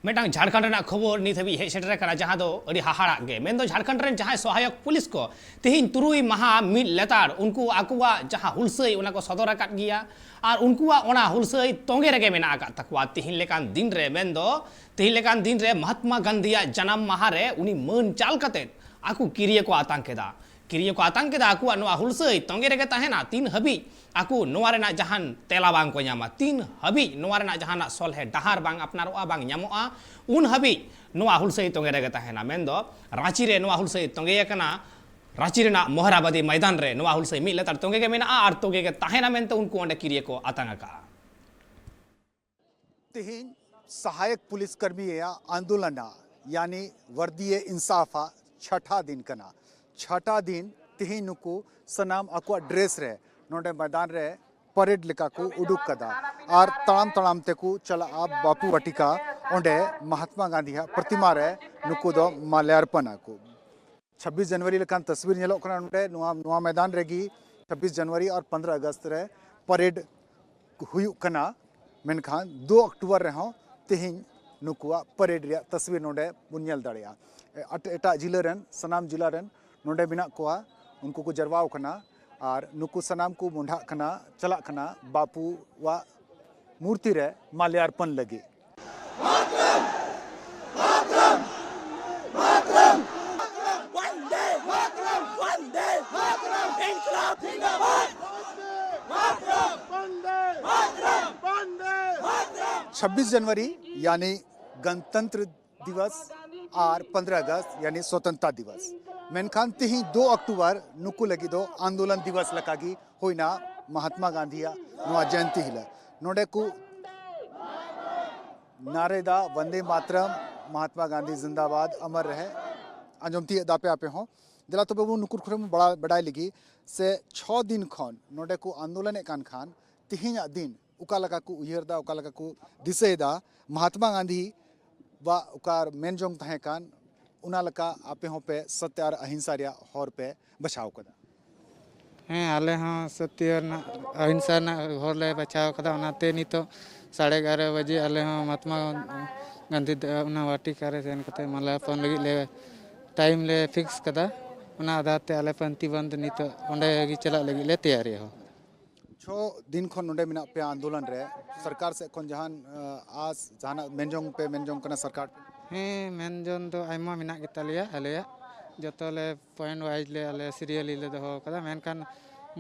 मेटांग झारखंड रेना खबर नित हबी hedge shutter करा जहां दो अड़ी हाहाड़ा गे मेन दो झारखंड रेन जहां सहायक पुलिस को तेहिन तुरुई महा मिड लेतार उनको आकुआ जहां हुलसई उना को सदर आकात गिया और उनकुआ ओना हुलसई तोंगे रेगे मेना आकात तकवा तेहिन लेकान दिन रे मेन दो तेहिन लेकान दिन रे महात्मा गांधीया जन्म माहा रे उनी मन चाल कते आकु किरिया को आतंक केदा किरिया को आतंक केदा आकुआ नोआ हुलसई तोंगे रेगे ताहेना तीन हबी आकु नोआ रेना जहान तेला बांग को ᱧᱟᱢᱟ तीन हबी नोआ रेना जहाना सलहे डहार बांग अपनारोआ बांग ᱧᱟᱢᱚᱜᱼᱟ उन हबी नोआ हुलसई तोंगे रेगे ताहेना मेन दो रांची रे नोआ हुलसई तोंगे एकना रांची रेना मोहराबादी मैदान रे नोआ हुलसई मिल लेतार तोंगे के मेना आर तोंगे के ताहेना मेनते उनको ओंडे किरिया को आतंक का तिहिन सहायक पुलिस कर्मी आंदोलन यानी वर्दीय इंसाफा छठा दिन कना छठा दिन तिहिन नुकु सनाम अकुआ ड्रेस रे नोडे मैदान रे परेड लेका को उडुक कदा और तड़ाम तड़ाम तेकु चला आप बापू वाटिका ओंडे महात्मा गांधी प्रतिमा रे नुकु दो माल्यार्पण को 26 जनवरी लेकान तस्वीर नेलो कना नोडे नुआ मैदान रेगी 26 जनवरी और 15 अगस्त रे परेड हुयु कना मेनखान 2 अक्टूबर रे हो तिहिन नुकुआ परेड रे तस्वीर नोडे बुनियल दाड़िया एटा जिला रेन सनाम जिला रेन नोडे बिना कोआ उनको को जरवाव कना और नुकु सनाम को मुंडा कना चला कना बापू वा मूर्ति रे माल्यार्पण लगी छब्बीस जनवरी यानी गणतंत्र दिवस और 15 अगस्त यानी स्वतंत्रता दिवस मेनखान तिही 2 अक्टूबर नुकु लगी दो आंदोलन दिवस लकागी होइना महात्मा गांधी नुआ जयंती हिला नोडे को नारेदा वंदे मातरम महात्मा गांधी जिंदाबाद अमर रहे अंजमती दापे आपे हो दिला तो बेबू नुकुर खुरे में बड़ा बड़ाई लगी से 6 दिन खन नोडे को आंदोलन कान खान तिहिना दिन उका लका को उयरदा उका लका को दिसेदा महात्मा गांधी वा उकार मेनजोंग तहे कान उना लका आपे हो पे सत्य और अहिंसा रिया हर पे बचाव कदा हाँ आले हाँ सत्य अहिंसा हर ले बचाव कदा उनाते नितो 11:30 बजे आले हाँ महात्मा गांधी उना वाटिका रे सेन कते माल्यार्पण लगी ले टाइम ले फिक्स कदा उना आधाते आले पंती बंद नितो ओंडे गी चला लगी ले तैयारी हो 6 दिन खन नोडे मिना पे आंदोलन रे सरकार से खन जहान आस जहान मेनजोंग पे मेनजोंग कना सरकार हाँ मेनजोन तो आयमा मिना गेतालिया आलेया जतले पॉइंट वाइज ले आले सीरियली ले दो कदा मेनखान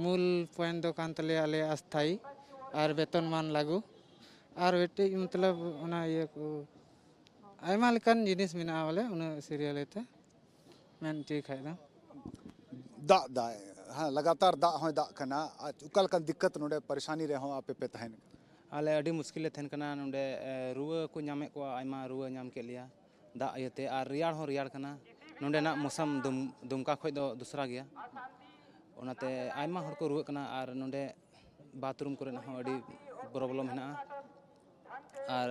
मूल पॉइंट दो कान तले आले अस्थाई और वेतनमान लागू और वेटे मतलब उना ये को आयमा लेकान जिनिस मिना वाले उना सीरियल ते मेन ठीक है दा दा हाँ लगातार दा हो दा कना उकल कन दिक्कत नोडे परेशानी रे हो आपे पे तहन आले अड़ी मुश्किल थेन कना नोडे रुआ को नामे को आयमा रुआ नाम के लिया दा आयते और रियाड़ हो रियाड़ कना नोडे ना मौसम दुमका खय दो दूसरा गया ओनाते आयमा हर को रुआ कना और नोडे बाथरूम करे ना अड़ी प्रॉब्लम हेना और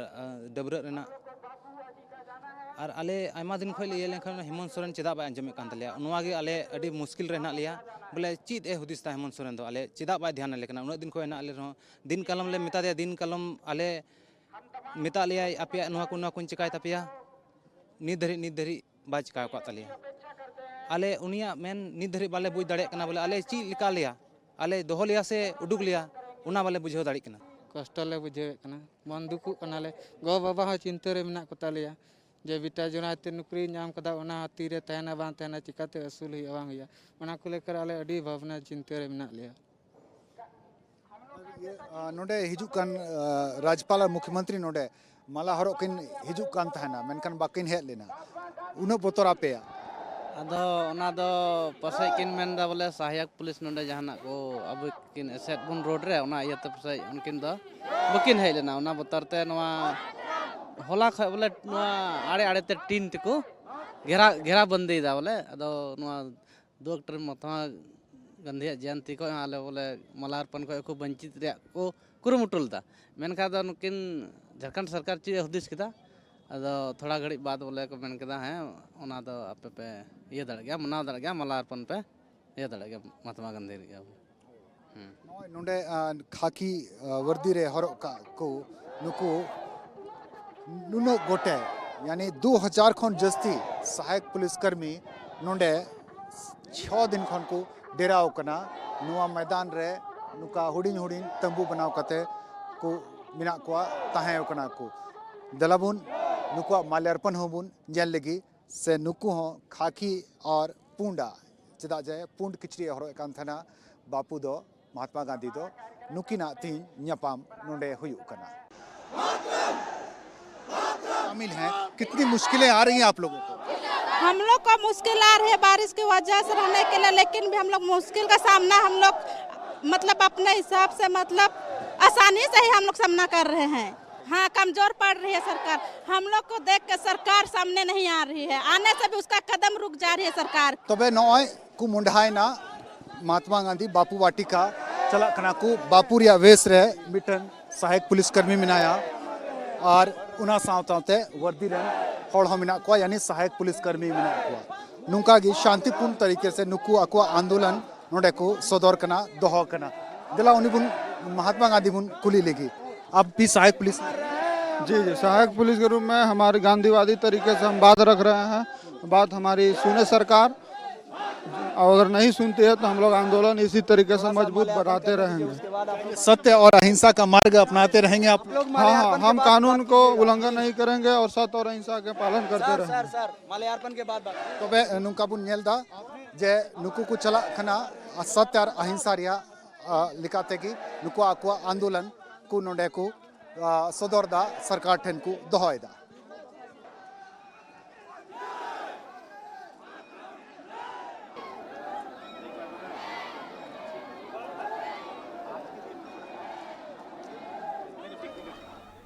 डबरा रेना और आले आयमा दिन खय ले लेखन हेमंत सोरेन चेदा बा अंजमे कान तलिया नोवागे आले अड़ी मुश्किल रे ना लिया बोले चीत ए हुदिस ता हेमंत सोरेन दो आले चेदा बा ध्यान लेकना उन दिन खय ना आले रहो दिन कलम ले मिता दे दिन कलम आले मिता लिया आपे नोवा कुन चिकाय तपिया नित धरी बा चिका को तलिया आले उनिया मेन नित धरी बाले बुझ दाड़े कना बोले आले ची लिका लिया आले दोहो लिया से उडुक लिया उना बाले बुझाव दाड़ी कना कष्ट ले बुझे कना मन दुकु कना ले गो बाबा हो चिंता रे मिना को तालिया जे बिटा जोनाते नौकरी नाम कदा उना तीरे तहना बां तहना चिकाते असूल हुई बांग हुआ उना को लेकर आले अड़ी भावना चिंता रे मिना लिया नोडे हिजुक कान राज्यपाल और मुख्यमंत्री नोडे माला हरो किन हिजुक कान तहना मेनकान बाकिन हेज लेना उना बोतर आपेया अदो उना दो पसे किन मेनदा बोले सहायक पुलिस नोडे जहाना को अब किन एसेट बुन रोड रे उना इयते पसे उनकिन दो बकिन हेज लेना उना बोतरते नोआ होला ख बोले नोआ आड़े आड़े ते टीन तको घेरा बंदी दा बोले अदो नोआ 2 अक्टूबर महात्मा गांधी जयंती को आले बोले माल्यार्पण को वंचित रे को कुरुमुटुल दा मेनखा दो नुकिन झारखंड सरकार ची हुदिस किदा अदो थोड़ा घड़ी बाद बोले को मेन किदा है ओना दो आपे पे ये दड़ गया मना दड़ गया माल्यार्पण पे ये दड़ गया महात्मा गांधी रे नोडे खाकी वर्दी रे हरो का को नुको नुनो गोटे यानी 2000 खन जस्ती सहायक पुलिसकर्मी नोंडे 6 दिन खन को डेराव कना नुआ मैदान रे नुका हुडिन हुडिन तंबू बनाव कते को मिना को ताहे कना को दलाबुन नुकुआ माल्यार्पण होबुन जेल लगी से नुकु हो खाकी और पुंडा चेदा जे पुंड किचरी हरो कान थाना बापू दो महात्मा गांधी दो नुकिना तीन न्यापाम नोंडे हुयु कना शामिल हैं। कितनी मुश्किलें आ रही हैं आप लोगों को? हम लोग को मुश्किल आ रही है बारिश की वजह से रहने के लिए, लेकिन भी हम लोग मुश्किल का सामना हम लोग मतलब अपने हिसाब से मतलब आसानी से ही हम लोग सामना कर रहे हैं। हाँ, कमजोर पड़ रही है सरकार, हम लोग को देख के सरकार सामने नहीं आ रही है, आने से भी उसका कदम रुक जा रही है सरकार। तबे नॉय को मुंडाई ना महात्मा गांधी बापू वाटिका चला कना को बापू रिया वेस रे मिटन सहायक पुलिसकर्मी मिनाया और उना सावताते वर्दी रे हड़ हो मिना को यानी सहायक पुलिसकर्मी मिना को नुका गी शांतिपूर्ण तरीके से नुकु अको आंदोलन नोडे को सदर कना दोहो कना दिला उनी बुन महात्मा गांधी बुन कुली लेगी। अब भी सहायक पुलिस जी सहायक पुलिस के रूप में हमारे गांधीवादी तरीके से हम बात रख रहे हैं। बात हमारी सुने सरकार, और अगर नहीं सुनती है तो हम लोग आंदोलन इसी तरीके से मजबूत बढ़ाते रहेंगे। सत्य और अहिंसा का मार्ग अपनाते रहेंगे आप लोग? हाँ, हम कानून को उल्लंघन नहीं करेंगे और सत्य और अहिंसा के पालन करते रहेंगे। माल्यार्पण के बाद तबे नुका बुन नेलदा जे नुकु को चला खना सत्य और अहिंसा रिया लिखाते कि नुकु आकुआ आंदोलन को नोडे को सदरदा सरकार ठेन को दोहयदा।